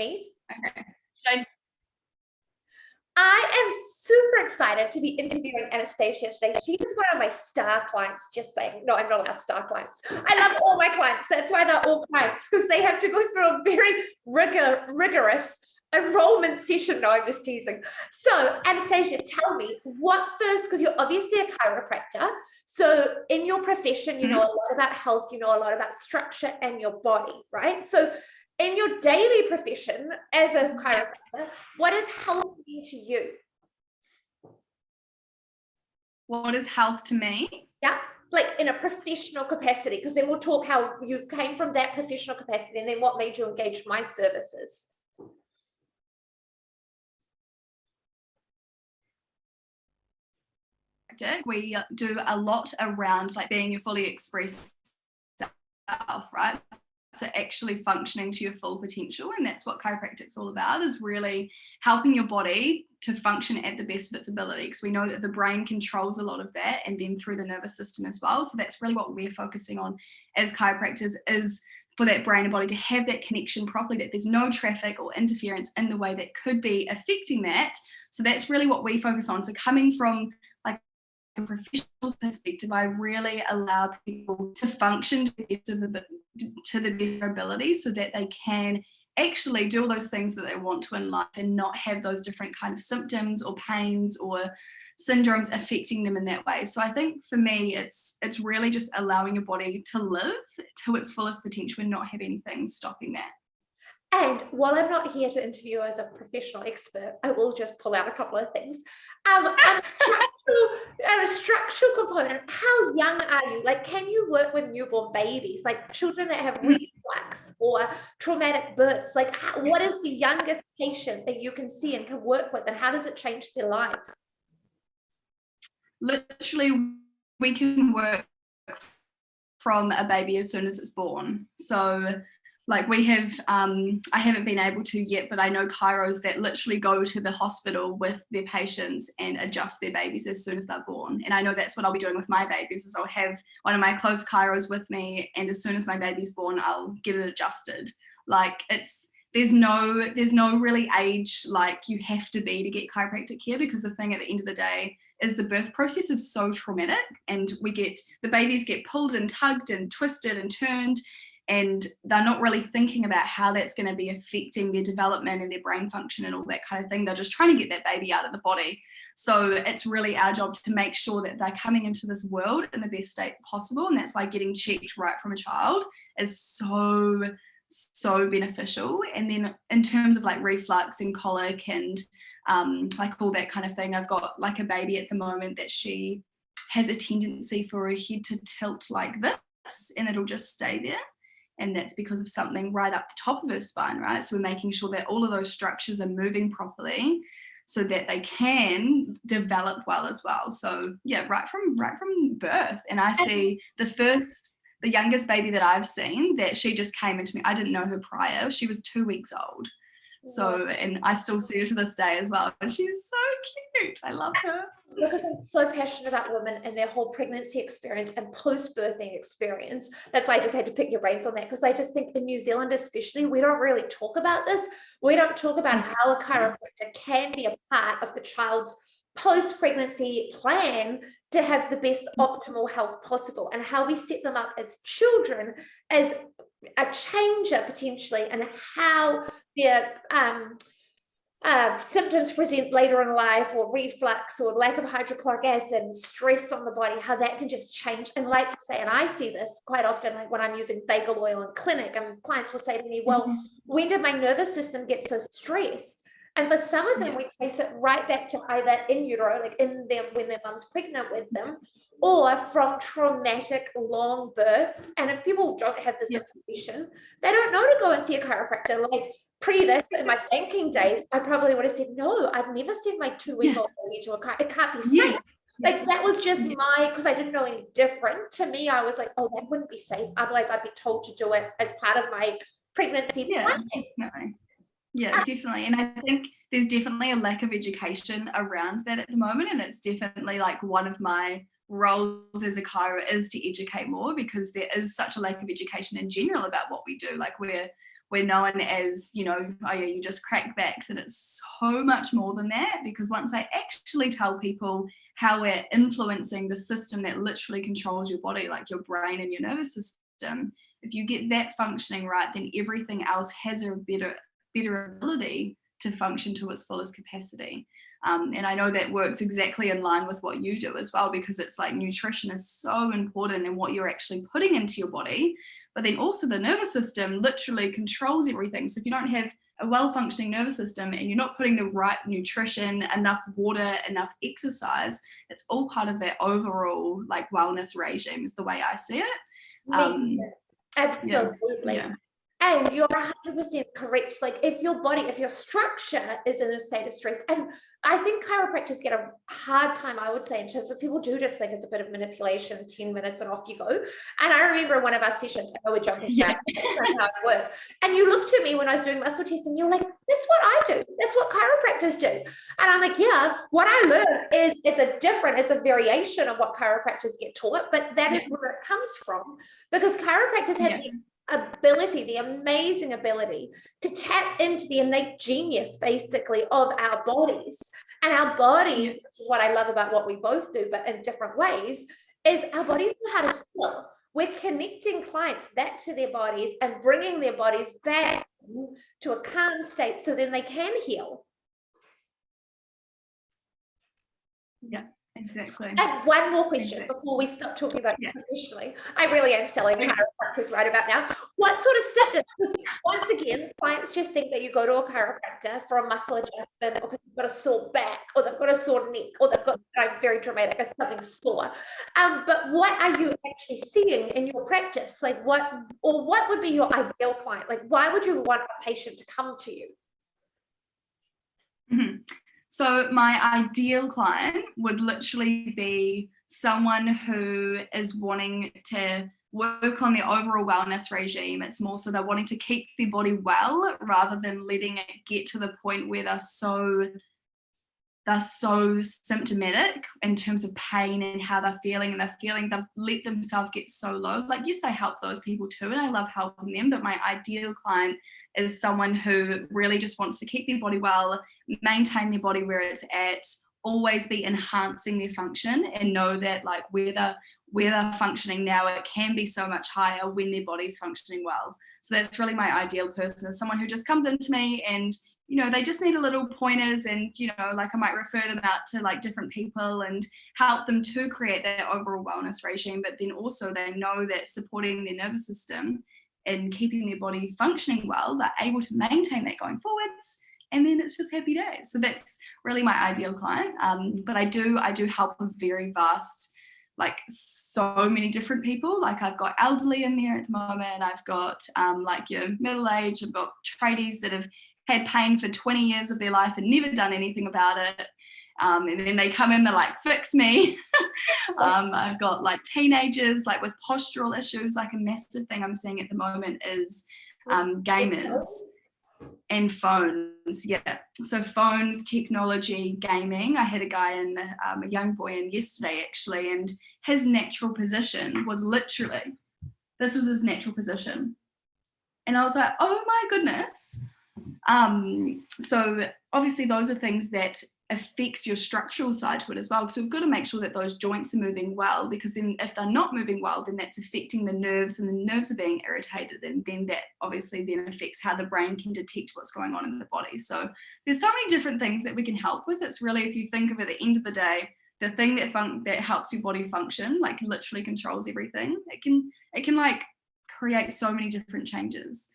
Me? Okay. Should I am super excited to be interviewing Anastasia today. She is one of my star clients, just saying. No, I'm not allowed star clients. I love all my clients. That's why they're all clients, because they have to go through a very rigorous enrollment session. No, I'm just teasing. So, Anastasia, tell me what first, because you're obviously a chiropractor. So in your profession, you know a lot about health, you know a lot about structure and your body, right? So in your daily profession as a chiropractor, what does health mean to you? What is health to me? Yeah, like in a professional capacity, because then we'll talk how you came from that professional capacity and then what made you engage my services. We do a lot around like being your fully expressed self, right? So actually functioning to your full potential, and that's what chiropractic's all about, is really helping your body to function at the best of its ability, because we know that the brain controls a lot of that, and then through the nervous system as well. So that's really what we're focusing on as chiropractors, is for that brain and body to have that connection properly, that there's no traffic or interference in the way that could be affecting that. So that's really what we focus on. So coming from like a professional's perspective, I really allow people to function to the best of their ability, so that they can actually do all those things that they want to in life and not have those different kind of symptoms or pains or syndromes affecting them in that way. So I think for me, it's really just allowing your body to live to its fullest potential and not have anything stopping that. And while I'm not here to interview as a professional expert, I will just pull out a couple of things. A structural component, how young are you? Like, can you work with newborn babies, like children that have reflux or traumatic births? Like, what is the youngest patient that you can see and can work with, and how does it change their lives? Literally, we can work from a baby as soon as it's born. So like we have, I haven't been able to yet, but I know chiros that literally go to the hospital with their patients and adjust their babies as soon as they're born. And I know that's what I'll be doing with my babies, is I'll have one of my close chiros with me, and as soon as my baby's born, I'll get it adjusted. Like there's no really age like you have to be to get chiropractic care, because the thing at the end of the day is the birth process is so traumatic, and the babies get pulled and tugged and twisted and turned, and they're not really thinking about how that's going to be affecting their development and their brain function and all that kind of thing. They're just trying to get that baby out of the body. So it's really our job to make sure that they're coming into this world in the best state possible, and that's why getting checked right from a child is so beneficial. And then in terms of like reflux and colic and like all that kind of thing, I've got like a baby at the moment that she has a tendency for her head to tilt like this, and it'll just stay there. And that's because of something right up the top of her spine, right? So we're making sure that all of those structures are moving properly so that they can develop well as well. So yeah, right from birth. And I see the youngest baby that I've seen, that she just came into me. I didn't know her prior. She was 2 weeks old. So, and I still see her to this day as well. And she's so cute. I love her. Because I'm so passionate about women and their whole pregnancy experience and post-birthing experience. That's why I just had to pick your brains on that, because I just think in New Zealand especially, we don't really talk about this. We don't talk about how a chiropractor can be a part of the child's post-pregnancy plan to have the best optimal health possible, and how we set them up as children as a changer potentially, and how their symptoms present later in life, or reflux or lack of hydrochloric acid, stress on the body, how that can just change. And like you say, and I see this quite often, like when I'm using vagal oil in clinic, and clients will say to me, well, when did my nervous system get so stressed? And for some of them, we trace it right back to either in utero, like in them when their mum's pregnant with them, or from traumatic long births. And if people don't have this information, they don't know to go and see a chiropractor. Like pre this, in my banking days, I probably would have said, no, I'd never send my 2-week-old baby to a chiropractor. It can't be safe. Like that was just because I didn't know any different. To me, I was like, oh, that wouldn't be safe. Otherwise, I'd be told to do it as part of my pregnancy plan. Definitely. Yeah, definitely. And I think there's definitely a lack of education around that at the moment. And it's definitely like one of my roles as a chiro is to educate more, because there is such a lack of education in general about what we do. Like we're we're known as, you know, oh yeah, you just crack backs, and it's so much more than that, because once I actually tell people how we're influencing the system that literally controls your body, like your brain and your nervous system, if you get that functioning right, then everything else has a better ability to function to its fullest capacity. And I know that works exactly in line with what you do as well, because it's like nutrition is so important in what you're actually putting into your body, but then also the nervous system literally controls everything. So if you don't have a well-functioning nervous system and you're not putting the right nutrition, enough water, enough exercise, it's all part of that overall like wellness regime is the way I see it. Absolutely. Yeah. And you're 100% correct. Like if your structure is in a state of stress, and I think chiropractors get a hard time, I would say, in terms of people do just think it's a bit of manipulation, 10 minutes and off you go. And I remember one of our sessions, I know we're jumping around, that's how it worked. And you looked at me when I was doing muscle testing, you're like, that's what I do. That's what chiropractors do. And I'm like, yeah, what I learned is it's a variation of what chiropractors get taught, but that is where it comes from, because chiropractors have the amazing ability to tap into the innate genius basically of our bodies. And our bodies, which is what I love about what we both do, but in different ways, is our bodies know how to heal. We're connecting clients back to their bodies and bringing their bodies back to a calm state so then they can heal. Yeah. Exactly. And one more question before we stop talking about it professionally. I really am selling chiropractors right about now. What sort of symptoms? Once again, clients just think that you go to a chiropractor for a muscle adjustment, or because you've got a sore back, or they've got a sore neck, or they've got, very dramatic, it's something sore. But what are you actually seeing in your practice? Like what would be your ideal client? Like why would you want a patient to come to you? Mm-hmm. So my ideal client would literally be someone who is wanting to work on their overall wellness regime. It's more so they're wanting to keep their body well rather than letting it get to the point where they're so symptomatic in terms of pain and how they're feeling, and they've let themselves get so low. Like, yes, I help those people too, and I love helping them, but my ideal client is someone who really just wants to keep their body well, maintain their body where it's at, always be enhancing their function, and know that like where they're functioning now, it can be so much higher when their body's functioning well. So that's really my ideal person, is someone who just comes into me and, you know, they just need a little pointers, and, you know, like I might refer them out to like different people and help them to create that overall wellness regime. But then also they know that supporting their nervous system and keeping their body functioning well, they're able to maintain that going forwards. And then it's just happy days. So that's really my ideal client. But I do help a very vast, like so many different people. Like I've got elderly in there at the moment. I've got like your middle age. I've got tradies that have had pain for 20 years of their life and never done anything about it. And then they come in, they're like, fix me. I've got like teenagers like with postural issues. Like a massive thing I'm seeing at the moment is gamers and phones. So phones, technology, gaming. I had a guy in, a young boy in yesterday actually, and his natural position was literally, this was his natural position. And I was like, oh my goodness. So obviously those are things that affects your structural side to it as well. So we've got to make sure that those joints are moving well, because then if they're not moving well, then that's affecting the nerves, and the nerves are being irritated, and then that obviously then affects how the brain can detect what's going on in the body. So there's so many different things that we can help with. It's really, if you think of it, at the end of the day, the thing that helps your body function, like literally controls everything. It can like create so many different changes.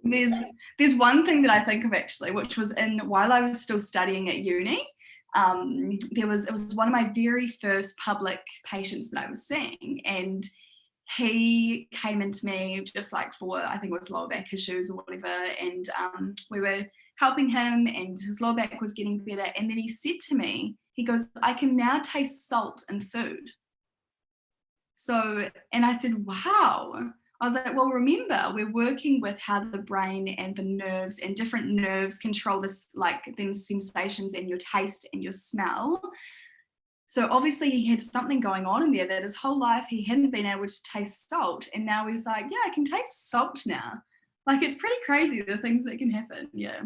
There's one thing that I think of actually, which was while I was still studying at uni. It was one of my very first public patients that I was seeing, and he came into me just like for, I think it was lower back issues or whatever, and we were helping him, and his lower back was getting better. And then he said to me, he goes, I can now taste salt in food. So, and I said, wow. I was like, well, remember, we're working with how the brain and the nerves and different nerves control this, like these sensations and your taste and your smell. So obviously he had something going on in there that his whole life he hadn't been able to taste salt. And now he's like, yeah, I can taste salt now. Like, it's pretty crazy the things that can happen. Yeah.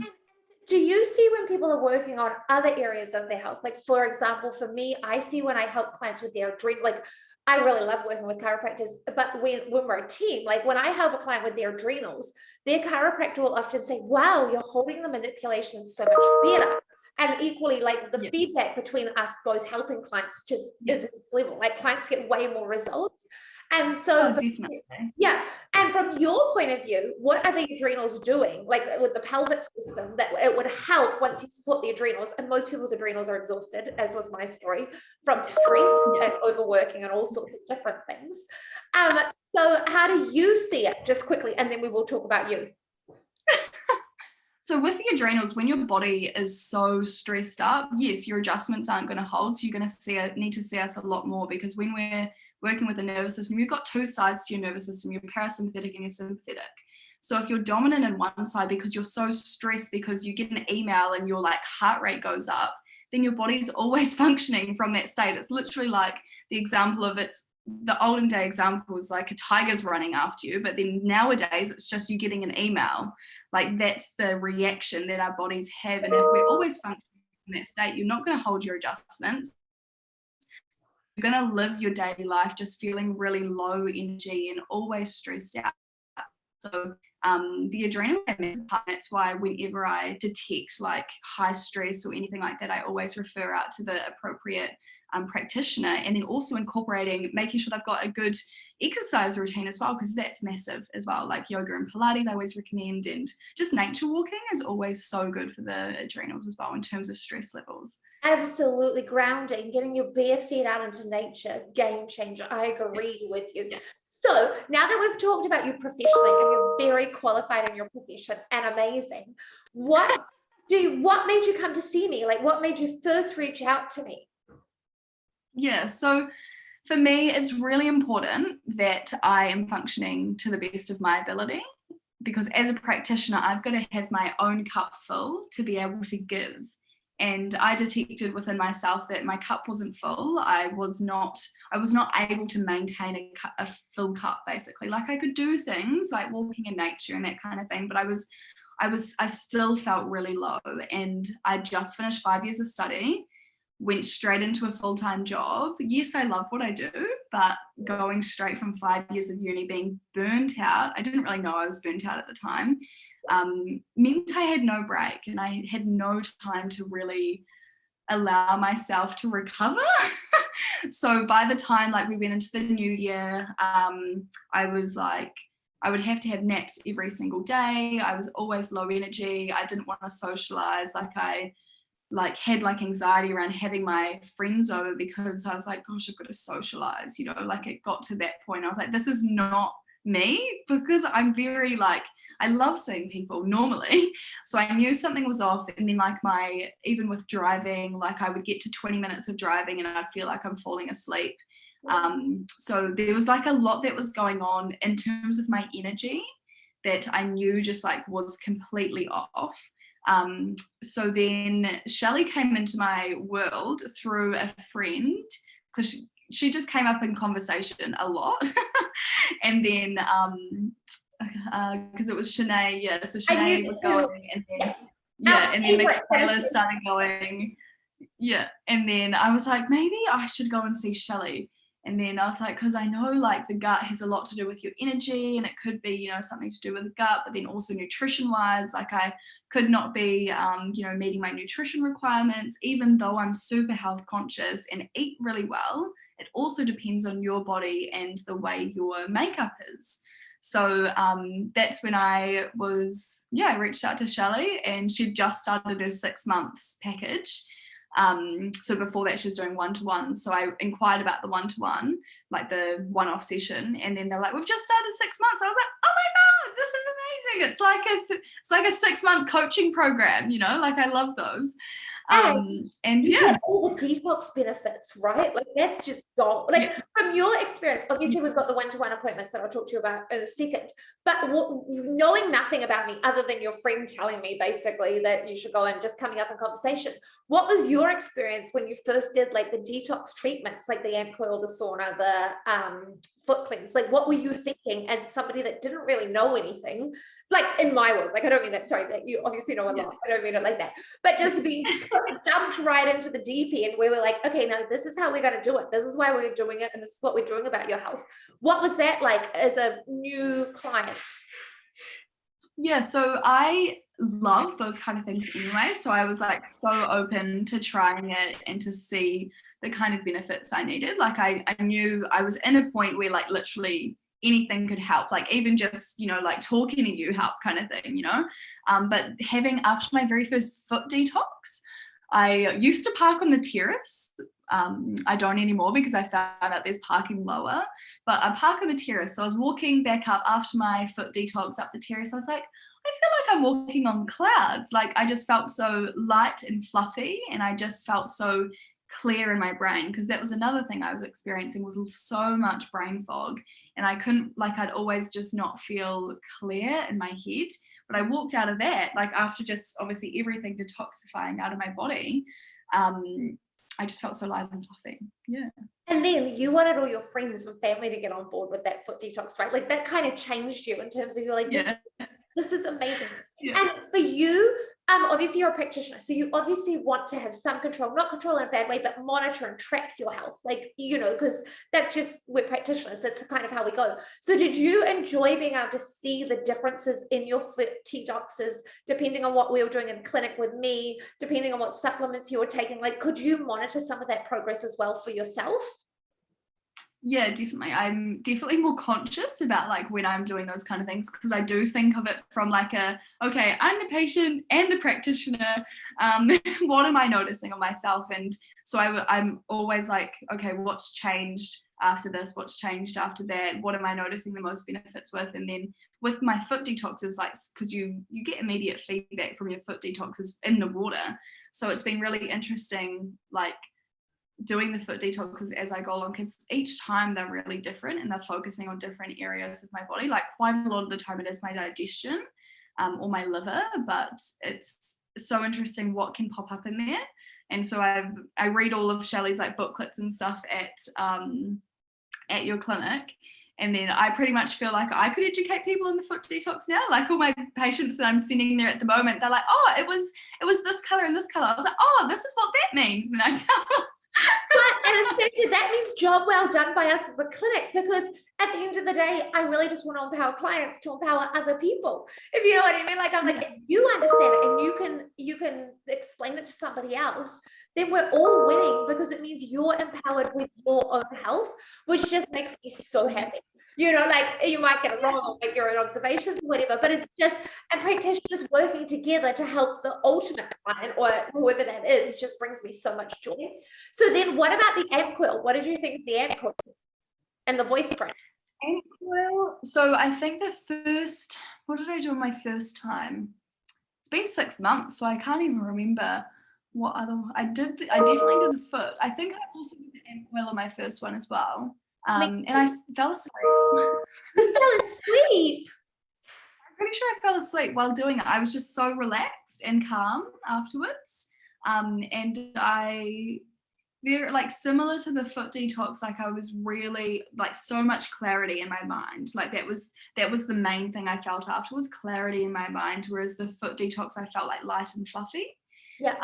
Do you see when people are working on other areas of their health? Like, for example, for me, I see when I help clients with their adrenal, like I really love working with chiropractors, but when we're a team, like when I help a client with their adrenals, their chiropractor will often say, wow, you're holding the manipulation so much better. And equally, like the feedback between us both helping clients just is at this level. Like clients get way more results. And so, definitely. yeah. And from your point of view, what are the adrenals doing, like with the pelvic system, that it would help once you support the adrenals? And most people's adrenals are exhausted, as was my story, from stress and overworking and all sorts of different things. So how do you see it, just quickly, and then we will talk about you? So with the adrenals, when your body is so stressed up, yes, your adjustments aren't going to hold. So you're going to need to see us a lot more, because when we're working with the nervous system, you've got two sides to your nervous system, your parasympathetic and your sympathetic. So if you're dominant in one side because you're so stressed because you get an email and your like heart rate goes up, then your body's always functioning from that state. It's literally like the example of the olden day example is like a tiger's running after you, but then nowadays it's just you getting an email. Like that's the reaction that our bodies have. And if we're always functioning in that state, you're not going to hold your adjustments. You're going to live your daily life just feeling really low energy and always stressed out. So the adrenal, that's why whenever I detect like high stress or anything like that, I always refer out to the appropriate practitioner, and then also making sure they've got a good exercise routine as well, because that's massive as well. Like yoga and Pilates I always recommend, and just nature walking is always so good for the adrenals as well in terms of stress levels. Absolutely. Grounding, getting your bare feet out into nature, game changer. I agree with you. So now that we've talked about you professionally, and you're very qualified in your profession and amazing, what made you come to see me? Like, what made you first reach out to me? Yeah, so for me, it's really important that I am functioning to the best of my ability, because as a practitioner, I've got to have my own cup full to be able to give. And I detected within myself that my cup wasn't full. I was not able to maintain a full cup, basically. Like I could do things like walking in nature and that kind of thing, but I still felt really low. And I just finished 5 years of study, went straight into a full-time job. Yes, I love what I do, but going straight from 5 years of uni, being burnt out, I didn't really know I was burnt out at the time, meant I had no break, and I had no time to really allow myself to recover. So by the time like we went into the new year, I was like, I would have to have naps every single day. I was always low energy. I didn't want to socialize. I had anxiety around having my friends over, because I was like, gosh, I've got to socialize, like it got to that point. I was like, this is not me, because I'm very I love seeing people normally. So I knew something was off. And then even with driving, I would get to 20 minutes of driving and I'd feel like I'm falling asleep. So there was a lot that was going on in terms of my energy that I knew just was completely off. So then Shelley came into my world through a friend, because she just came up in conversation a lot. And then because it was Shanae, so Shanae was going, and then and then Michaela started going, and then I was like, maybe I should go and see Shelley. And then I was like, because I know the gut has a lot to do with your energy, and it could be, something to do with the gut, but then also nutrition wise, I could not be, meeting my nutrition requirements, even though I'm super health conscious and eat really well. It also depends on your body and the way your makeup is. So that's when I reached out to Shelley, and she'd just started her 6 months package. So before that she was doing one-to-one, so I inquired about the one-to-one, the one-off session, and then they're like, we've just started 6 months. I was like, oh my god, this is amazing. It's like a 6-month coaching program, I love those. And you yeah, get all the detox benefits, right? Like that's just gold. Like from your experience, obviously we've got the one-to-one appointments that I'll talk to you about in a second, but knowing nothing about me other than your friend telling me basically that you should go and just coming up in conversation, what was your experience when you first did like the detox treatments, like the ant coil, the sauna, the foot cleanse? Like what were you thinking as somebody that didn't really know anything? Like in my world, like I don't mean that, sorry, that you obviously know a lot, I don't mean it like that, but just being dumped right into the deep end where we're like, okay, no, this is how we're going to do it, this is why we're doing it, and this is what we're doing about your health. What was that like as a new client? Yeah, so I love those kind of things anyway, so I was like so open to trying it and to see the kind of benefits I needed. Like I knew I was in a point where like literally anything could help, like even just, you know, like talking to you help kind of thing, you know. But having, after my very first foot detox, I used to park on the terrace. I don't anymore because I found out there's parking lower, but I park on the terrace. So I was walking back up after my foot detox up the terrace. I was like, I feel like I'm walking on clouds. Like I just felt so light and fluffy, and I just felt so clear in my brain, because that was another thing I was experiencing, was so much brain fog, and I couldn't, like I'd always just not feel clear in my head. But I walked out of that, like after just obviously everything detoxifying out of my body, I just felt so light and fluffy. Yeah. And then you wanted all your friends and family to get on board with that foot detox, right? Like that kind of changed you in terms of you're like, this is amazing. And for you, obviously you're a practitioner, so you obviously want to have some control, not control in a bad way, but monitor and track your health, like, you know, because that's just, we're practitioners, that's kind of how we go. So did you enjoy being able to see the differences in your foot detoxes depending on what we were doing in clinic with me, depending on what supplements you were taking? Like, could you monitor some of that progress as well for yourself? Yeah, definitely. I'm definitely more conscious about like when I'm doing those kind of things, because I do think of it from like okay, I'm the patient and the practitioner. What am I noticing on myself? And so I'm always like, okay, what's changed after this? What's changed after that? What am I noticing the most benefits with? And then with my foot detoxes, like, because you get immediate feedback from your foot detoxes in the water. So it's been really interesting, like, doing the foot detoxes as I go along, because each time they're really different and they're focusing on different areas of my body. Like quite a lot of the time it is my digestion or my liver, but it's so interesting what can pop up in there. And so I read all of Shelley's like booklets and stuff at your clinic, and then I pretty much feel like I could educate people in the foot detox now. Like all my patients that I'm sending there at the moment, they're like, oh, it was this color and this color. I was like, oh, this is what that means. And I tell them. But Anastasia, that means job well done by us as a clinic, because at the end of the day, I really just want to empower clients to empower other people. If you know what I mean, like I'm like, if you understand it and you can explain it to somebody else, then we're all winning, because it means you're empowered with your own health, which just makes me so happy. You know, like you might get it wrong, like your own observations, whatever, but it's just, and practitioners working together to help the ultimate client or whoever that is, just brings me so much joy. So then what about the ant quilt? What did you think of the ant quilt and the voice print? Ant quilt. So I think what did I do on my first time? It's been 6 months, so I can't even remember what other, I definitely did the foot. I think I also did the ant quilt on my first one as well. And I fell asleep. You fell asleep? I'm pretty sure I fell asleep while doing it. I was just so relaxed and calm afterwards. And they're like similar to the foot detox. Like I was really like so much clarity in my mind. Like that was the main thing I felt after, was clarity in my mind. Whereas the foot detox, I felt like light and fluffy. Yeah.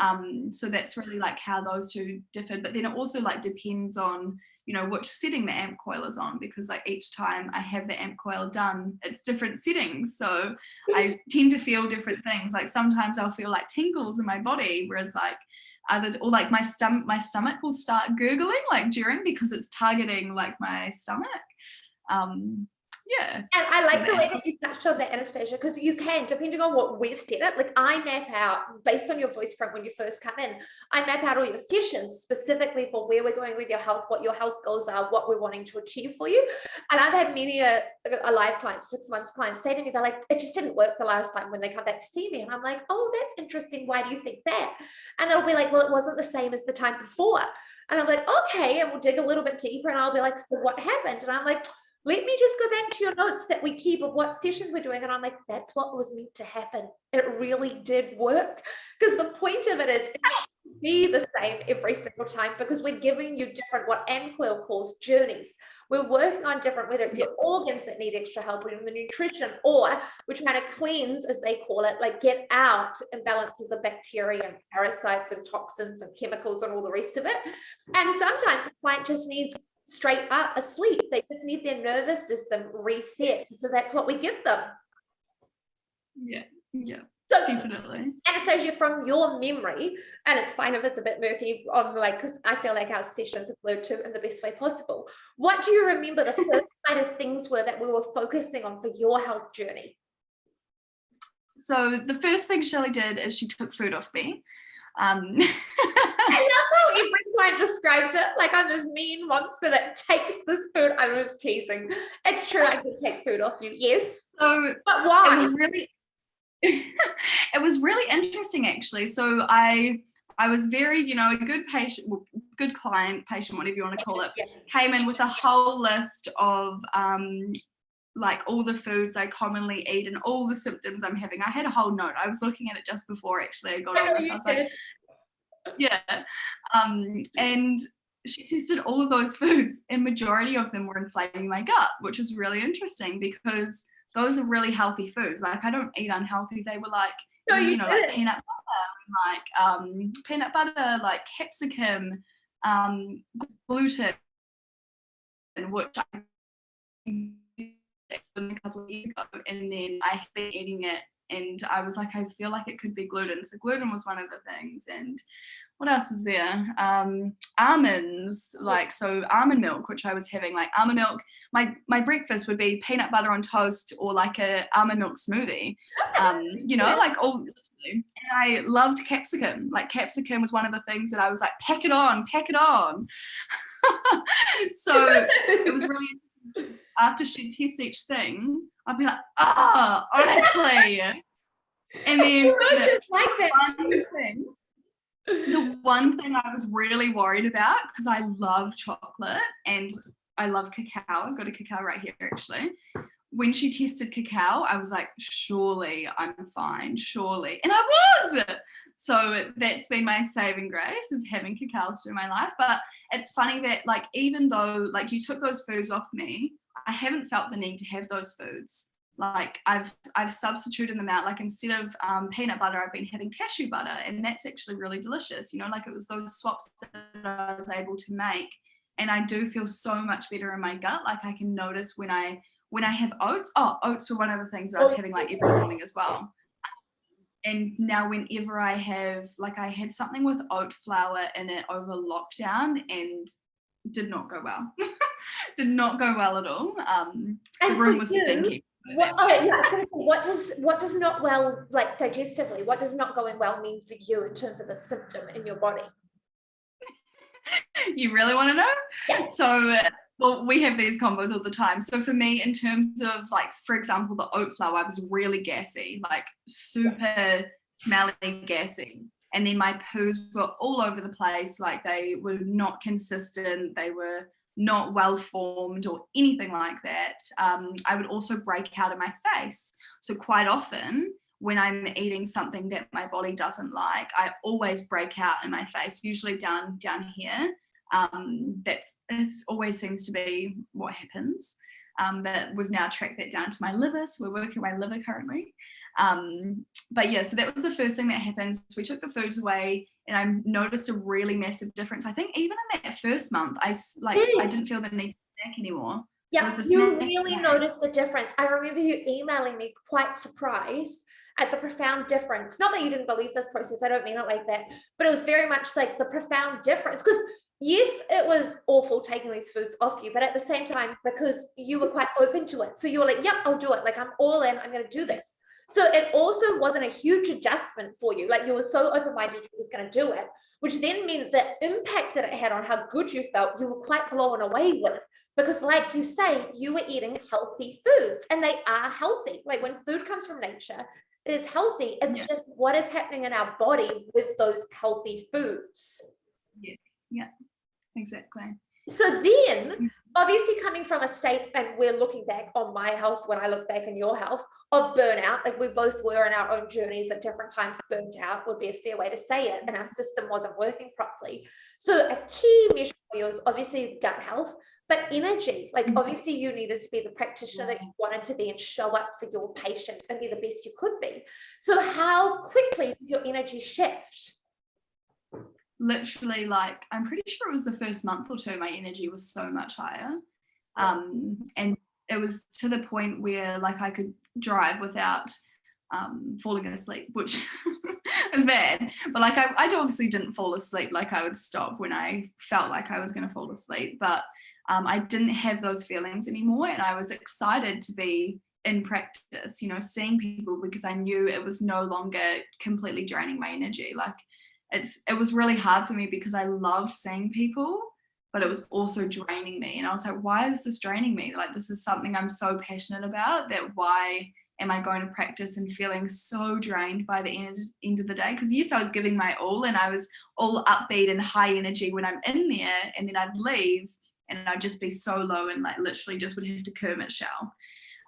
So that's really like how those two differed. But then it also like depends on, you know, which setting the amp coil is on, because like each time I have the amp coil done, it's different settings. So I tend to feel different things. Like sometimes I'll feel like tingles in my body, whereas like or like my stomach will start gurgling like during, because it's targeting like my stomach. Yeah. And I like the way that you touched on that, Anastasia, because you can, depending on what we've set it, like I map out, based on your voice print when you first come in, I map out all your sessions specifically for where we're going with your health, what your health goals are, what we're wanting to achieve for you. And I've had many a live client, 6-month client say to me, they're like, it just didn't work the last time when they come back to see me. And I'm like, oh, that's interesting. Why do you think that? And they'll be like, well, it wasn't the same as the time before. And I'm like, okay. And we'll dig a little bit deeper and I'll be like, so what happened? And I'm like, let me just go back to your notes that we keep of what sessions we're doing. And I'm like, that's what was meant to happen. It really did work. Because the point of it is it should be the same every single time, because we're giving you different, what Ann Quill calls journeys. We're working on different, whether it's your organs that need extra help or the nutrition, or we're trying to cleanse, as they call it, like get out imbalances of bacteria and parasites and toxins and chemicals and all the rest of it. And sometimes the client just needs straight up asleep. They just need their nervous system reset. So that's what we give them. Yeah. So definitely. Anastasia, from your memory, and it's fine if it's a bit murky on like, because I feel like our sessions have flowed too in the best way possible. What do you remember the first kind of things were that we were focusing on for your health journey? So the first thing Shelley did is she took food off me. I love how every client describes it like I'm this mean monster that takes this food. I was teasing. It's true, I did take food off you, yes. So but why? It was really interesting actually. So I was very, a good patient, good client, patient, whatever you want to call it, came in with a whole list of like all the foods I commonly eat and all the symptoms I'm having. I had a whole note. I was looking at it just before actually I got on this. I was like, yeah. And she tested all of those foods and majority of them were inflaming my gut, which was really interesting because those are really healthy foods. Like I don't eat unhealthy. They were like, no, like peanut butter, like capsicum, gluten, which I a couple of years ago, and then I had been eating it and I was like, I feel like it could be gluten. So gluten was one of the things. And what else was there? Almonds, like, so almond milk, which I was having, like almond milk. My breakfast would be peanut butter on toast or like a almond milk smoothie, like all. And I loved capsicum. Like capsicum was one of the things that I was like, pack it on. So it was really, after she'd test each thing, I'd be like, honestly. And then just like that. The one thing I was really worried about, because I love chocolate and I love cacao. I've got a cacao right here actually. When she tested cacao, I was like, surely I'm fine, surely. And I was. So that's been my saving grace, is having cacao through my life. But it's funny that like, even though like you took those foods off me, I haven't felt the need to have those foods. Like I've substituted them out. Like instead of peanut butter, I've been having cashew butter, and that's actually really delicious. Like it was those swaps that I was able to make, and I do feel so much better in my gut. Like I can notice when I have oats. Oats were one of the things that I was having like every morning as well. And now whenever I have, like I had something with oat flour in it over lockdown and did not go well. Did not go well at all. The room was stinky. What does not well, like digestively, what does not going well mean for you in terms of a symptom in your body? You really want to know? Yeah. So well, we have these combos all the time. So for me, in terms of like, for example, the oat flour, I was really gassy, like super smelly gassy. And then my poos were all over the place. Like they were not consistent. They were not well formed or anything like that. I would also break out in my face. So quite often when I'm eating something that my body doesn't like, I always break out in my face, usually down here. It always seems to be what happens. But we've now tracked that down to my liver. So we're working my liver currently. But yeah, so that was the first thing that happened. We took the foods away and I noticed a really massive difference. I think even in that first month, I didn't feel the need to snack anymore. Yeah, you really noticed the difference. I remember you emailing me quite surprised at the profound difference. Not that you didn't believe this process, I don't mean it like that, but it was very much like the profound difference, because yes, it was awful taking these foods off you, but at the same time, because you were quite open to it, so you were like, yep, I'll do it. Like, I'm all in, I'm going to do this. So it also wasn't a huge adjustment for you. Like, you were so open-minded, you was going to do it, which then meant the impact that it had on how good you felt, you were quite blown away with. Because like you say, you were eating healthy foods, and they are healthy. Like, when food comes from nature, it is healthy. It's just what is happening in our body with those healthy foods. Yeah, exactly. So then, obviously, coming from a state, and we're looking back on my health when I look back in your health, of burnout, like we both were in our own journeys at different times, burnt out would be a fair way to say it, and our system wasn't working properly. So a key measure for you is obviously gut health, but energy. Like, obviously you needed to be the practitioner that you wanted to be and show up for your patients and be the best you could be. So how quickly did your energy shift? Literally, like, I'm pretty sure it was the first month or two, my energy was so much higher. And it was to the point where, like, I could drive without falling asleep, which is bad. But like, I obviously didn't fall asleep. Like, I would stop when I felt like I was going to fall asleep, but I didn't have those feelings anymore, and I was excited to be in practice, you know, seeing people, because I knew it was no longer completely draining my energy. Like, it was really hard for me because I love seeing people, but it was also draining me. And I was like, why is this draining me? Like, this is something I'm so passionate about, that why am I going to practice and feeling so drained by the end of the day? Because yes, I was giving my all, and I was all upbeat and high energy when I'm in there, and then I'd leave and I'd just be so low and like literally just would have to Kermit shell.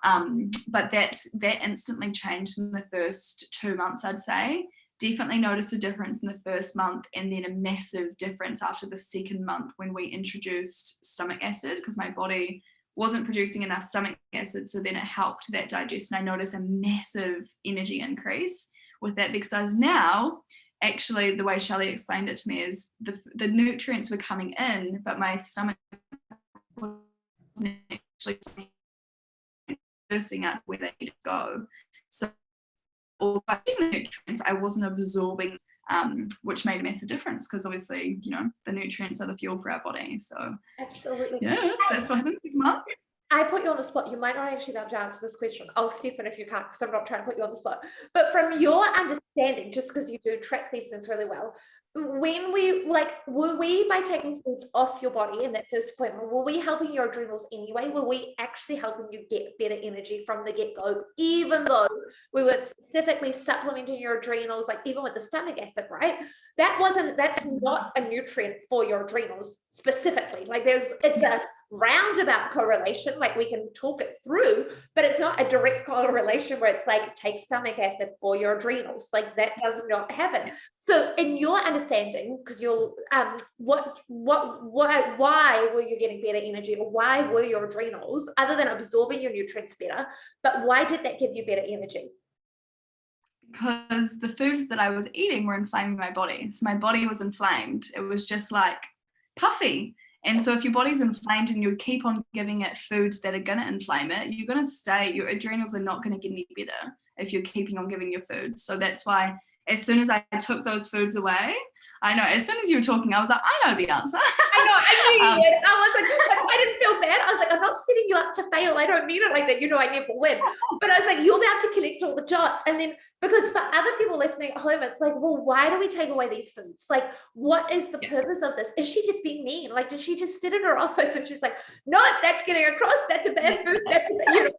But that instantly changed in the first 2 months, I'd say. Definitely noticed a difference in the first month, and then a massive difference after the second month when we introduced stomach acid, because my body wasn't producing enough stomach acid, so then it helped that digestion. I noticed a massive energy increase with that, because I was now, actually, the way Shelley explained it to me is the nutrients were coming in, but my stomach wasn't actually bursting out where they need to go. So or by the nutrients, I wasn't absorbing, which made a massive difference, because obviously, you know, the nutrients are the fuel for our body. So absolutely, yes, that's what happens, Mark. I put you on the spot. You might not actually be able to answer this question. I'll step in if you can't, because I'm not trying to put you on the spot. But from your understanding, just because you do track these things really well, when we, like, were we, by taking foods off your body in that first appointment, were we helping your adrenals anyway? Were we actually helping you get better energy from the get-go, even though we weren't specifically supplementing your adrenals, like even with the stomach acid, right? That's not a nutrient for your adrenals specifically. Like, it's a roundabout correlation, like we can talk it through, but it's not a direct correlation where it's like, take stomach acid for your adrenals. Like, that does not happen. So in your understanding, because you'll why were you getting better energy, or why were your adrenals, other than absorbing your nutrients better, but why did that give you better energy? Because the foods that I was eating were inflaming my body. So my body was inflamed. It was just like puffy. And so if your body's inflamed and you keep on giving it foods that are going to inflame it, you're going to stay, your adrenals are not going to get any better if you're keeping on giving your foods. So that's why as soon as I took those foods away, I know, as soon as you were talking, I was like, I know the answer. I knew you did. I was like, I didn't feel bad. I was like, I'm not setting you up to fail. I don't mean it like that. You know, I never win. But I was like, you'll be able to connect all the dots. And then, because for other people listening at home, it's like, well, why do we take away these foods? Like, what is the purpose of this? Is she just being mean? Like, does she just sit in her office and she's like, no, that's getting across. That's a bad food. That's a bad, you know,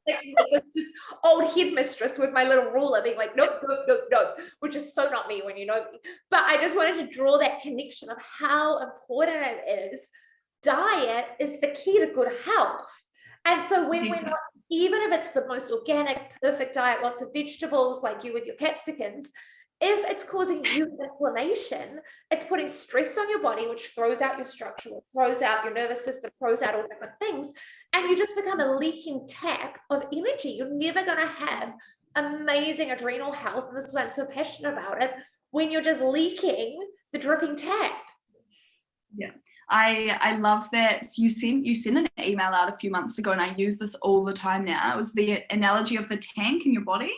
like just old headmistress with my little ruler being like, nope, nope, nope, nope, which is so not me when you know me. But I just wanted to draw that connection of how important it is. Diet is the key to good health. And so when we're not, even if it's the most organic, perfect diet, lots of vegetables like you with your capsicums, if it's causing you inflammation, it's putting stress on your body, which throws out your structure, throws out your nervous system, throws out all different things. And you just become a leaking tap of energy. You're never going to have amazing adrenal health. And this is why I'm so passionate about it, when you're just leaking the dripping tap. Yeah, I love that you sent an email out a few months ago, and I use this all the time now. It was the analogy of the tank in your body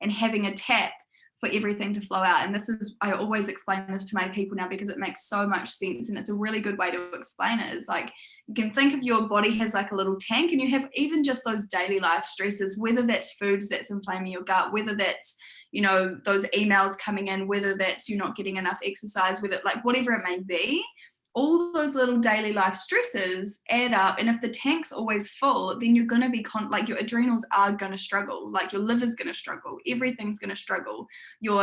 and having a tap for everything to flow out. And this is, I always explain this to my people now because it makes so much sense, and it's a really good way to explain it. Is like, you can think of your body as like a little tank, and you have even just those daily life stresses, whether that's foods that's inflaming your gut, whether that's, you know, those emails coming in, whether that's you're not getting enough exercise, whether like whatever it may be. All those little daily life stresses add up, and if the tank's always full, then you're going to be like your adrenals are going to struggle, like your liver's going to struggle, everything's going to struggle, your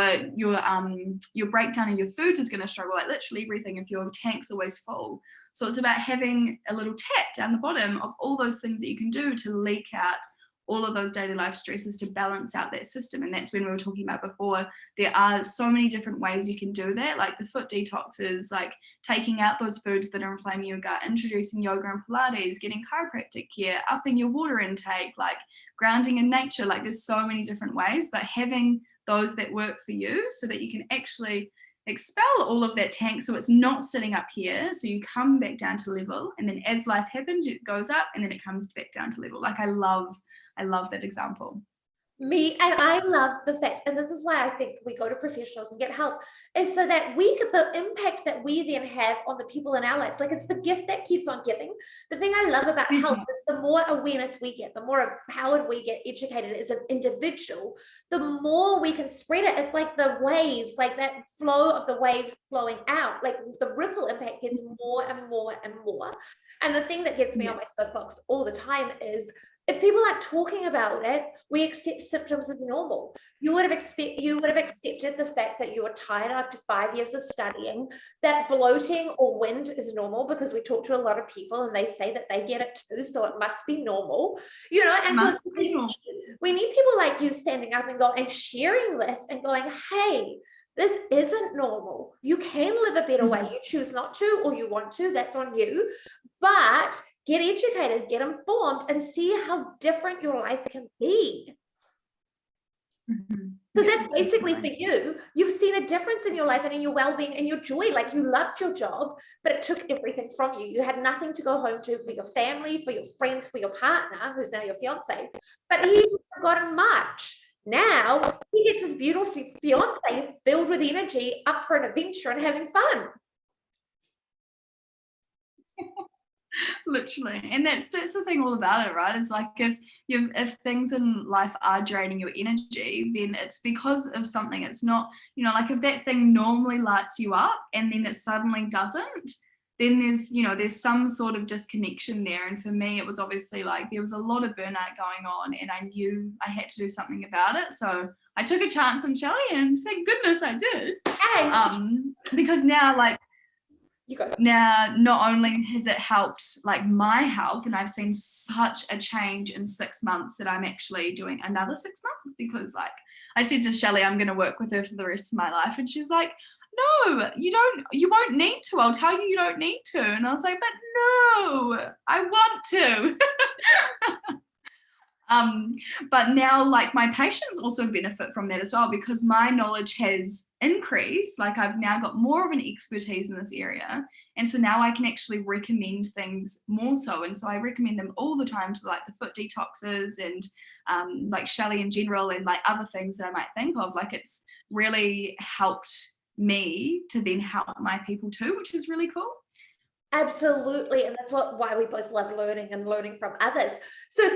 breakdown of your foods is going to struggle, like literally everything if your tank's always full. So it's about having a little tap down the bottom of all those things that you can do to leak out all of those daily life stresses to balance out that system. And that's when we were talking about before, there are so many different ways you can do that, like the foot detoxes, like taking out those foods that are inflaming your gut, introducing yoga and Pilates, getting chiropractic care, upping your water intake, like grounding in nature. Like there's so many different ways, but having those that work for you so that you can actually expel all of that tank so it's not sitting up here, so you come back down to level, and then as life happens it goes up and then it comes back down to level. Like I love that example. Me, and I love the fact, and this is why I think we go to professionals and get help, is so that we get the impact that we then have on the people in our lives. Like it's the gift that keeps on giving. The thing I love about health is the more awareness we get, the more empowered we get, educated as an individual, the more we can spread it. It's like the waves, like that flow of the waves flowing out, like the ripple impact gets more and more and more. And the thing that gets me on my soapbox all the time is, if people aren't talking about it, we accept symptoms as normal. You would have accepted the fact that you were tired after 5 years of studying, that bloating or wind is normal, because we talk to a lot of people and they say that they get it too, so it must be normal, you know. And so we need people like you standing up and going and sharing this and going, hey, this isn't normal. You can live a better way. You choose not to, or you want to, that's on you. But get educated, get informed, and see how different your life can be. Because that's basically for you. You've seen a difference in your life and in your well-being and your joy. Like you loved your job, but it took everything from you. You had nothing to go home to for your family, for your friends, for your partner, who's now your fiance. But he hasn't gotten much. Now he gets his beautiful fiance filled with energy, up for an adventure and having fun. Literally. And that's the thing all about it, right? It's like if things in life are draining your energy, then it's because of something. It's not, you know, like if that thing normally lights you up and then it suddenly doesn't, then there's some sort of disconnection there. And for me, it was obviously like there was a lot of burnout going on and I knew I had to do something about it. So I took a chance on Shelley, and thank goodness I did. Because now, like, now not only has it helped like my health, and I've seen such a change in 6 months that I'm actually doing another 6 months, because like I said to Shelley, I'm going to work with her for the rest of my life, and she's like, no, you won't need to. I'll tell you don't need to. And I was like, but no, I want to. But now like my patients also benefit from that as well, because my knowledge has increased. Like I've now got more of an expertise in this area, and so now I can actually recommend things more so. And so I recommend them all the time to like the foot detoxes and like Shelley in general, and like other things that I might think of. Like it's really helped me to then help my people too, which is really cool. Absolutely. And that's why we both love learning and learning from others. So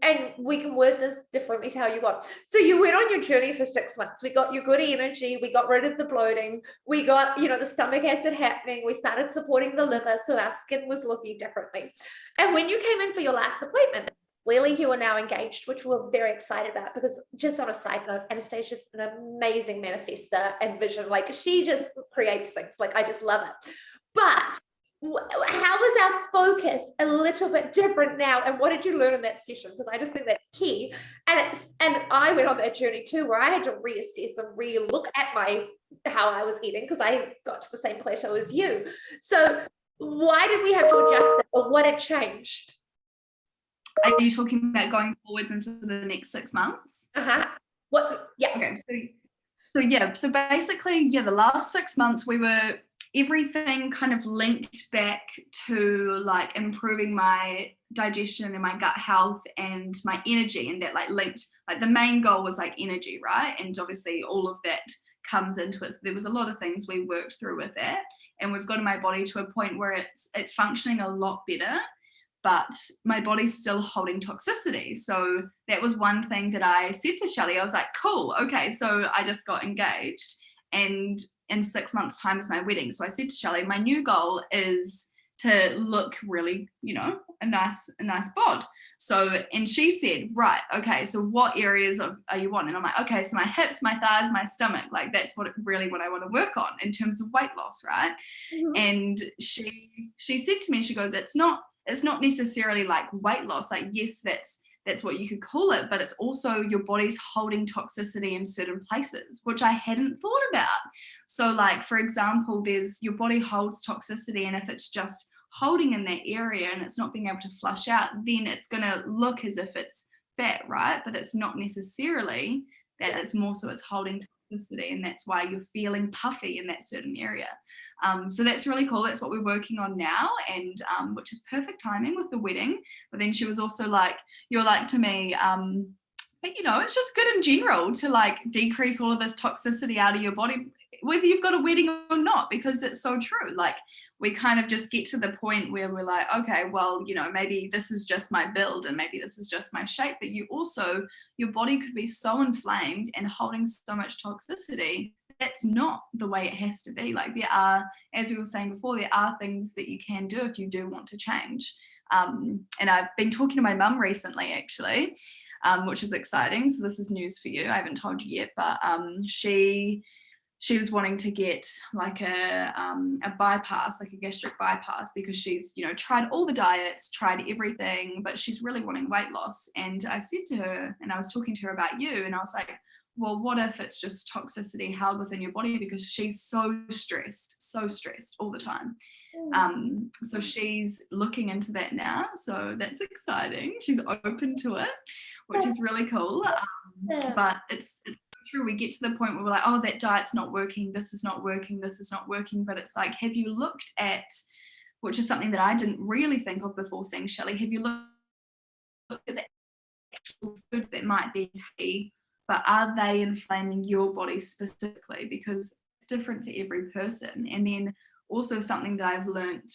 and we can word this differently to how you want. So you went on your journey for 6 months. We got your good energy. We got rid of the bloating. We got, the stomach acid happening. We started supporting the liver. So our skin was looking differently. And when you came in for your last appointment, clearly you are now engaged, which we're very excited about, because just on a side note, Anastasia's an amazing manifester and vision. Like she just creates things. Like I just love it. But how was our focus a little bit different now, and what did you learn in that session? Because I just think that's key. And I went on that journey too, where I had to reassess and re-look at how I was eating, because I got to the same plateau as you. So why did we have to adjust it, or what had changed? Are you talking about going forwards into the next 6 months? What? Yeah. Okay. So basically, the last 6 months we were everything kind of linked back to like improving my digestion and my gut health and my energy, and that like linked, like the main goal was like energy, right? And obviously all of that comes into it. So there was a lot of things we worked through with that, and we've gotten my body to a point where it's functioning a lot better, but my body's still holding toxicity. So that was one thing that I said to Shelley. I was like, cool, okay, so I just got engaged, and in 6 months' time is my wedding. So I said to Shelley, my new goal is to look really, you know, a nice bod. So, and she said, right, okay, so what areas are you on? And I'm like, okay, so my hips, my thighs, my stomach, like that's what I want to work on in terms of weight loss, right? Mm-hmm. And she said to me, she goes, it's not necessarily like weight loss. Like, yes, that's what you could call it, but it's also your body's holding toxicity in certain places, which I hadn't thought about. So like, for example, there's your body holds toxicity, and if it's just holding in that area and it's not being able to flush out, then it's going to look as if it's fat, right? But it's not necessarily that. It's more so it's holding toxicity, and that's why you're feeling puffy in that certain area. So that's really cool. That's what we're working on now, and which is perfect timing with the wedding. But then she was also like, you're like to me, but you know, it's just good in general to like decrease all of this toxicity out of your body, whether you've got a wedding or not, because it's so true. Like, we kind of just get to the point where we're like, okay, well, you know, maybe this is just my build and maybe this is just my shape, but you also, your body could be so inflamed and holding so much toxicity. That's not the way it has to be. Like, there are, as we were saying before, there are things that you can do if you do want to change. And I've been talking to my mum recently, actually, which is exciting. So this is news for you. I haven't told you yet, but she was wanting to get like a bypass, like a gastric bypass, because she's, you know, tried all the diets, tried everything, but she's really wanting weight loss. And I said to her, and I was talking to her about you, and I was like, well, what if it's just toxicity held within your body, because she's so stressed all the time. So she's looking into that now. So that's exciting. She's open to it, which is really cool. But it's true. We get to the point where we're like, oh, that diet's not working. This is not working. This is not working. But it's like, have you looked at, which is something that I didn't really think of before seeing Shelley, have you looked at the actual foods that might be healthy, but are they inflaming your body specifically? Because it's different for every person. And then also something that I've learned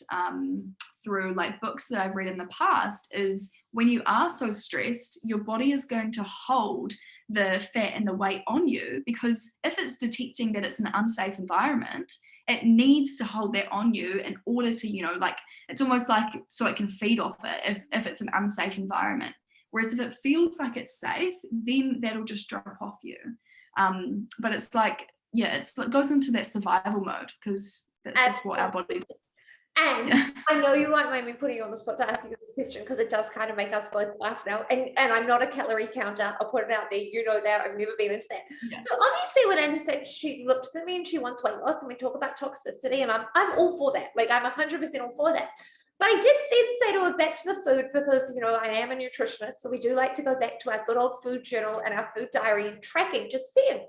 through like books that I've read in the past is when you are so stressed, your body is going to hold the fat and the weight on you, because if it's detecting that it's an unsafe environment, it needs to hold that on you in order to, you know, like, it's almost like so it can feed off it if it's an unsafe environment. Whereas if it feels like it's safe, then that'll just drop off you. But it's like, yeah, it goes into that survival mode, because that's just what our body does. And yeah. I know you won't mind me putting you on the spot to ask you this question, because it does kind of make us both laugh now. And I'm not a calorie counter. I'll put it out there. You know that. I've never been into that. Yeah. So obviously when Anna said she looks at me and she wants weight loss, and we talk about toxicity, and I'm all for that. Like, I'm 100% all for that. But I did then say to her, back to the food, because, you know, I am a nutritionist. So we do like to go back to our good old food journal and our food diary and tracking, just seeing.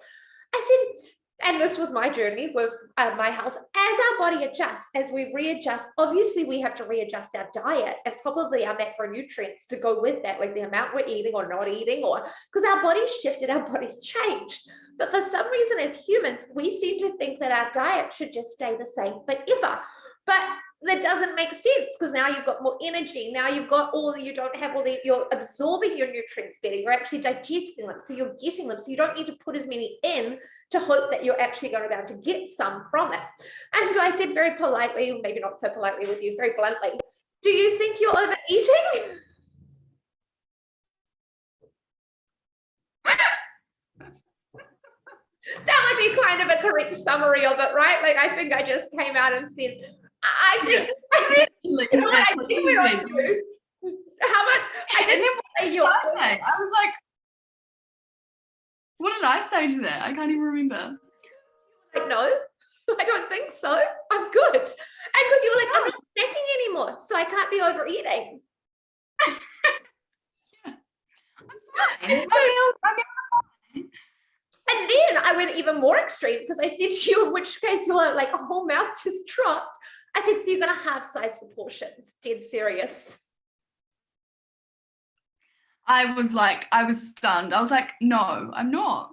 I said, and this was my journey with my health, as our body adjusts, as we readjust, obviously we have to readjust our diet and probably our macronutrients to go with that, like the amount we're eating or not eating, or because our body's shifted, our body's changed. But for some reason, as humans, we seem to think that our diet should just stay the same forever. But that doesn't make sense, because now you've got more energy. Now you've got you don't have you're absorbing your nutrients better. You're actually digesting them. So you're getting them. So you don't need to put as many in to hope that you're actually going to be able to get some from it. And so I said very politely, maybe not so politely with you, very bluntly, do you think you're overeating? That would be kind of a correct summary of it, right? Like, I think I just came out and said, I think you know what, I think we're on you. How much? And then what did I say? I was like, what did I say to that? I can't even remember. Like, no, I don't think so. I'm good. And because you were like, I'm not snacking anymore, so I can't be overeating. Yeah. I'm fine. And then I went even more extreme because I said to you, in which case you're like a whole mouth just dropped. I said, so you're going to have size proportions, dead serious. I was stunned. I was like, no, I'm not.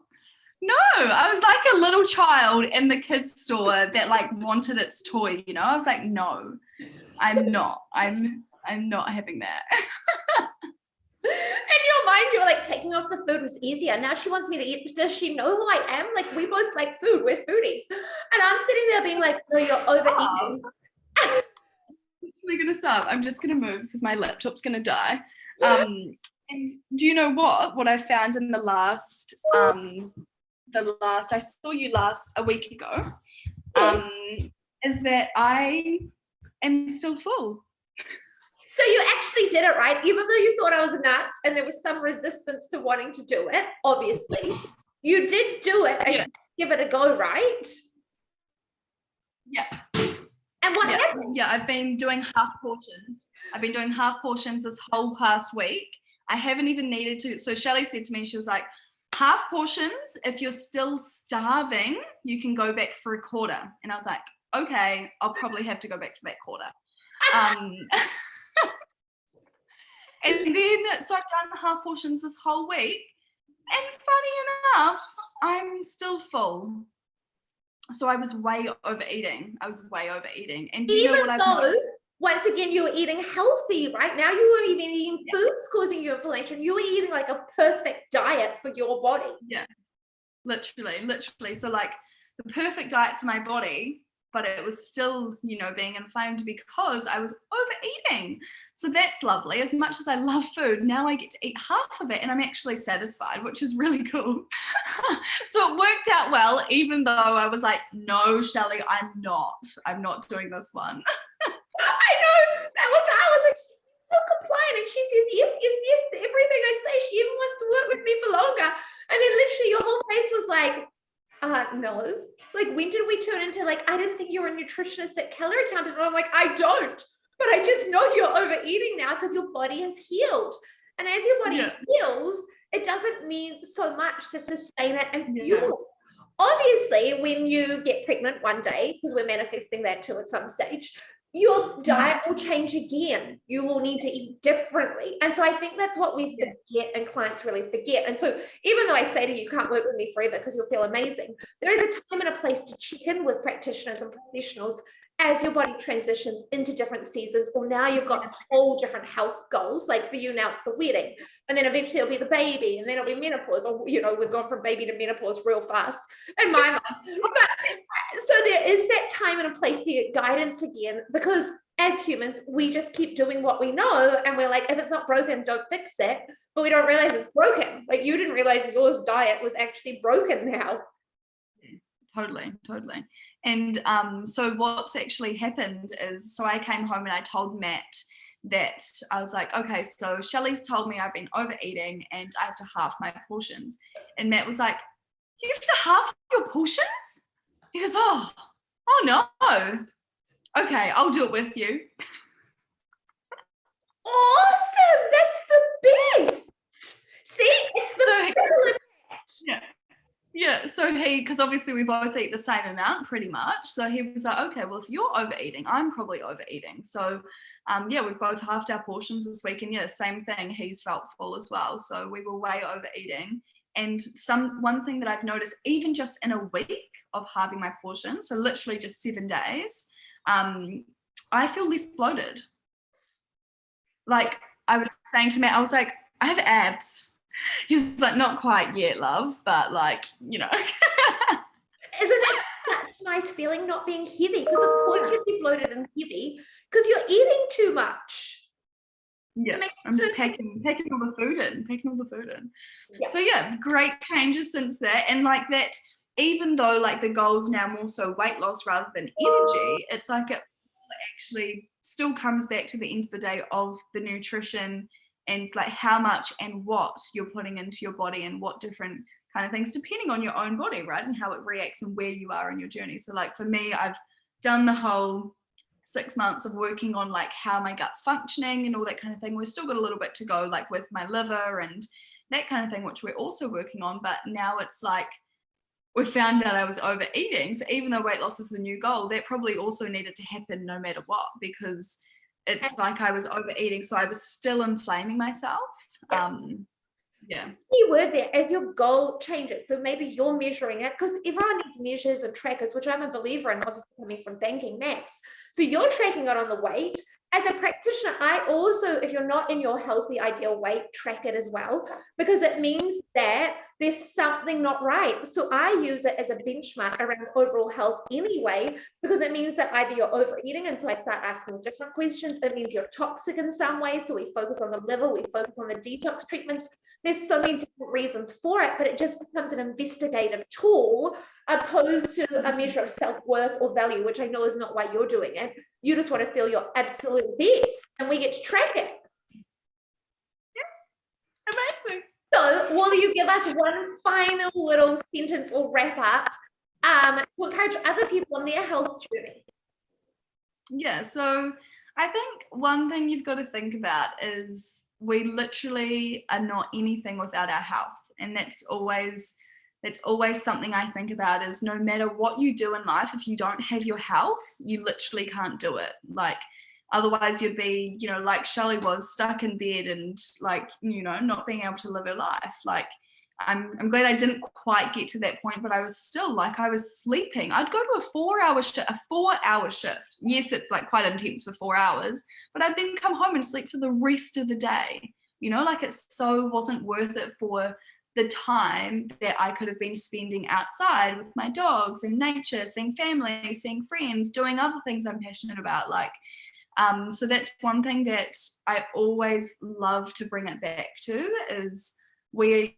No, I was like a little child in the kids store that like wanted its toy, you know? I was like, no, I'm not. I'm not having that. In your mind, you're like, taking off the food was easier. Now she wants me to eat. Does she know who I am? Like, we both like food. We're foodies. And I'm sitting there being like, no, you're overeating. I'm gonna stop. I'm just gonna move because my laptop's gonna die. And do you know what I found in the last I saw you a week ago, is that I am still full. So you actually did it, right? Even though you thought I was nuts and there was some resistance to wanting to do it, obviously, you did do it and give it a go, right? Yeah. And what happened? Yeah, I've been doing half portions this whole past week. I haven't even needed to. So Shelley said to me, she was like, half portions, if you're still starving, you can go back for a quarter. And I was like, okay, I'll probably have to go back for that quarter. And then, so I've done the half portions this whole week. And funny enough, I'm still full. So I was way overeating. And do you know what I've noticed? Once again, you were eating healthy, right? Now you weren't even eating foods causing you inflammation. You were eating like a perfect diet for your body. Yeah, literally. So like the perfect diet for my body, but it was still, you know, being inflamed because I was overeating. So that's lovely. As much as I love food, now I get to eat half of it and I'm actually satisfied, which is really cool. So it worked out well, even though I was like, no, Shelley, I'm not doing this one. I know, I was like, she's so compliant, and she says yes to everything I say. She even wants to work with me for longer. And then literally your whole face was like, no. Like, when did we turn into like, I didn't think you were a nutritionist that calorie counted? And I'm like, I don't, but I just know you're overeating now because your body has healed. And as your body heals, it doesn't need so much to sustain it and fuel it. Obviously, when you get pregnant one day, because we're manifesting that too at some stage, your diet will change again. You will need to eat differently. And so I think that's what we forget, and clients really forget. And so even though I say to you, you can't work with me forever because you'll feel amazing, there is a time and a place to check in with practitioners and professionals as your body transitions into different seasons, or now you've got whole different health goals. Like for you now, it's the wedding, and then eventually it'll be the baby, and then it'll be menopause, or, you know, we've gone from baby to menopause real fast in my mind. But so there is that time and a place to get guidance again, because as humans, we just keep doing what we know, and we're like, if it's not broken, don't fix it. But we don't realize it's broken. Like, you didn't realize your diet was actually broken now. Totally. And so what's actually happened is, so I came home and I told Matt that I was like, okay, so Shelley's told me I've been overeating and I have to half my portions. And Matt was like, you have to half your portions? He goes, oh no. Okay, I'll do it with you. Awesome. That's the best. See, it's the Yeah, so because obviously we both eat the same amount pretty much. So he was like, okay, well, if you're overeating, I'm probably overeating. So we both halved our portions this week, and same thing, he's felt full as well. So we were way overeating. And one thing that I've noticed, even just in a week of halving my portions, so literally just 7 days, I feel less bloated. Like I was saying to Matt, I was like, I have abs. He was like, not quite yet, love, but like, you know. Isn't that such a nice feeling, not being heavy? Because of course you'd be bloated and heavy because you're eating too much. Yeah, I'm just packing all the food in. Yeah. So great changes since that. And like that, even though like the goal's now more so weight loss rather than energy, it's like it actually still comes back to the end of the day of the nutrition and like how much and what you're putting into your body and what different kind of things, depending on your own body, right? And how it reacts and where you are in your journey. So like for me, I've done the whole 6 months of working on like how my gut's functioning and all that kind of thing. We've still got a little bit to go, like with my liver and that kind of thing, which we're also working on. But now it's like we found out I was overeating. So even though weight loss is the new goal, that probably also needed to happen no matter what, because it's like I was overeating, so I was still inflaming myself. Yeah. Yeah. Key word there, as your goal changes. So maybe you're measuring it, because everyone needs measures and trackers, which I'm a believer in, obviously coming from banking maths. So you're tracking it on the weight. As a practitioner, I also, if you're not in your healthy ideal weight, track it as well, because it means that there's something not right. So I use it as a benchmark around overall health anyway, because it means that either you're overeating, and so I start asking different questions. It means you're toxic in some way, so we focus on the liver, we focus on the detox treatments. There's so many different reasons for it, but it just becomes an investigative tool opposed to a measure of self-worth or value, which I know is not why you're doing it. You just want to feel your absolute best, and we get to track it. Yes. Amazing. So will you give us one final little sentence or wrap up to encourage other people on their health journey? Yeah, so I think one thing you've got to think about is we literally are not anything without our health. And that's always something I think about, is no matter what you do in life, if you don't have your health, you literally can't do it. Like, otherwise you'd be, like Shelley was, stuck in bed and like, not being able to live her life. Like, I'm glad I didn't quite get to that point, but I was still like, I was sleeping. I'd go to a 4-hour shift. Yes, it's like quite intense for 4 hours, but I'd then come home and sleep for the rest of the day. Like, it so wasn't worth it for the time that I could have been spending outside with my dogs and nature, seeing family, seeing friends, doing other things I'm passionate about. Like, so that's one thing that I always love to bring it back to, is we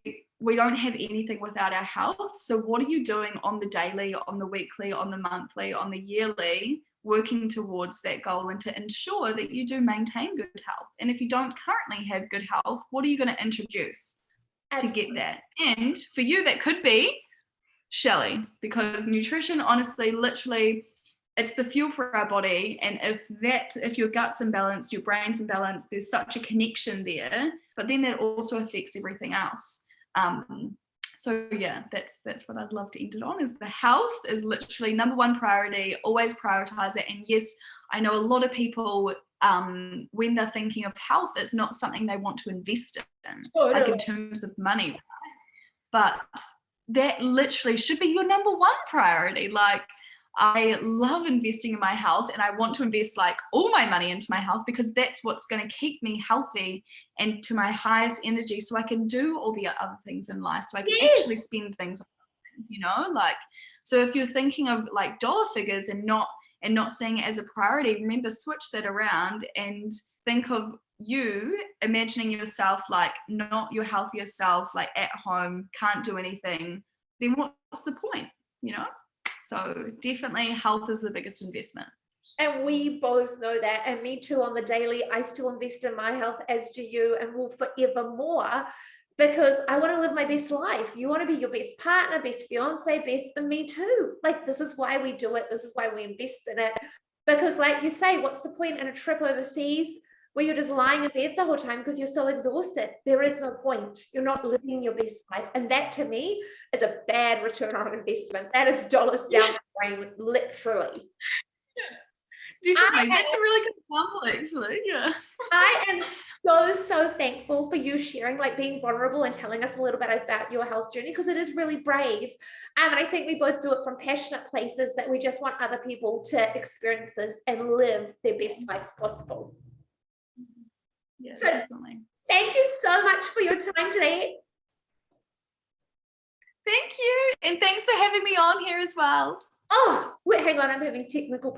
don't have anything without our health. So what are you doing on the daily, on the weekly, on the monthly, on the yearly, working towards that goal, and to ensure that you do maintain good health? And if you don't currently have good health, what are you going to introduce to get that? And for you, that could be Shelley, because nutrition, honestly, literally, it's the fuel for our body. And if your gut's imbalanced, your brain's imbalanced, there's such a connection there, but then that also affects everything else. So yeah, that's what I'd love to end it on, is the health is literally number one priority. Always prioritize it. And yes, I know a lot of people, when they're thinking of health, it's not something they want to invest in, like in terms of money, right? But that literally should be your number one priority. Like, I love investing in my health, and I want to invest like all my money into my health, because that's what's going to keep me healthy and to my highest energy, so I can do all the other things in life, so I can actually spend things on things, like, so if you're thinking of like dollar figures and not seeing it as a priority, remember, switch that around and think of you imagining yourself like not your healthiest self, like at home, can't do anything. Then what's the point, So definitely health is the biggest investment. And we both know that. And me too, on the daily, I still invest in my health, as do you, and will forever more, because I want to live my best life. You want to be your best partner, best fiance, best, and me too. Like, this is why we do it. This is why we invest in it. Because like you say, what's the point in a trip overseas where you're just lying in bed the whole time because you're so exhausted? There is no point. You're not living your best life. And that, to me, is a bad return on investment. That is dollars down the drain, literally. Definitely. That's a really good example, actually. Yeah. I am so thankful for you sharing, like being vulnerable and telling us a little bit about your health journey, because it is really brave. And I think we both do it from passionate places, that we just want other people to experience this and live their best lives possible. Yeah, so definitely. Thank you so much for your time today. Thank you. And thanks for having me on here as well. Oh, wait, hang on. I'm having technical